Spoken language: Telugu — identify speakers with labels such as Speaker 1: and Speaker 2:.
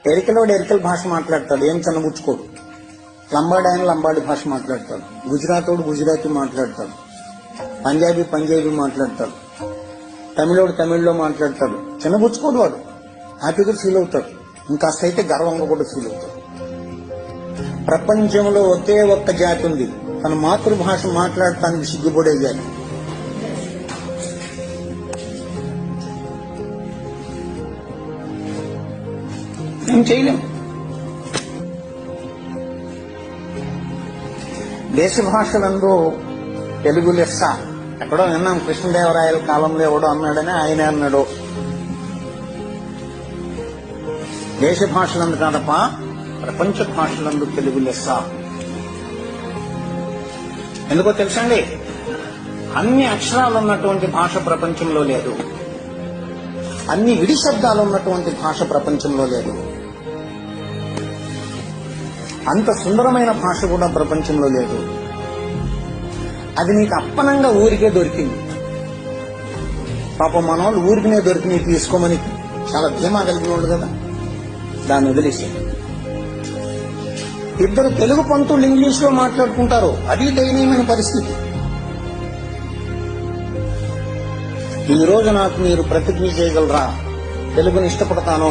Speaker 1: ఎరికలోడు ఎరికల భాష మాట్లాడతాడు, ఏం చిన్నబుచ్చుకోడు. లంబాడి ఆయన లంబాడి భాష మాట్లాడతాడు, గుజరాతోడు గుజరాతీ మాట్లాడతాడు, పంజాబీ పంజాబీ మాట్లాడతాడు, తమిళోడు తమిళ్లో మాట్లాడతాడు. చిన్నబుచ్చుకోడు, వాడు హ్యాపీగా ఫీల్ అవుతాడు. ఇంకాస్త అయితే గర్వంగా కూడా ఫీల్ అవుతాడు. ప్రపంచంలో ఒకే ఒక్క జాతి ఉంది, తన మాతృభాష మాట్లాడటానికి సిగ్గుపడే జాతి. ఏం చేయలేం. దేశ భాషలందు తెలుగు లెస్స. ఎక్కడో విన్నాం, కృష్ణదేవరాయల కాలంలో ఎవడో అన్నాడని ఆయన అన్నాడు. దేశ భాషలందు కాదప్ప, ప్రపంచ భాషలందు తెలుగు లెస్స. ఎందుకో తెలుసండి, అన్ని అక్షరాలు ఉన్నటువంటి భాష ప్రపంచంలో లేదు, అన్ని విడి శబ్దాలు ఉన్నటువంటి భాష ప్రపంచంలో లేదు, అంత సుందరమైన భాష కూడా ప్రపంచంలో లేదు. అది నీకు అప్పనంగా ఊరికే దొరికింది. పాపం మన వాళ్ళు ఊరికినే దొరికినాయి తీసుకోమని చాలా ధీమా కలిగిన వాళ్ళు కదా, దాన్ని వదిలేసి ఇద్దరు తెలుగు పంతులు ఇంగ్లీష్ లో మాట్లాడుకుంటారు. అది దయనీయమైన పరిస్థితి. ఈ రోజు నాకు మీరు ప్రతిజ్ఞ చేయగలరా, తెలుగుని ఇష్టపడతాను,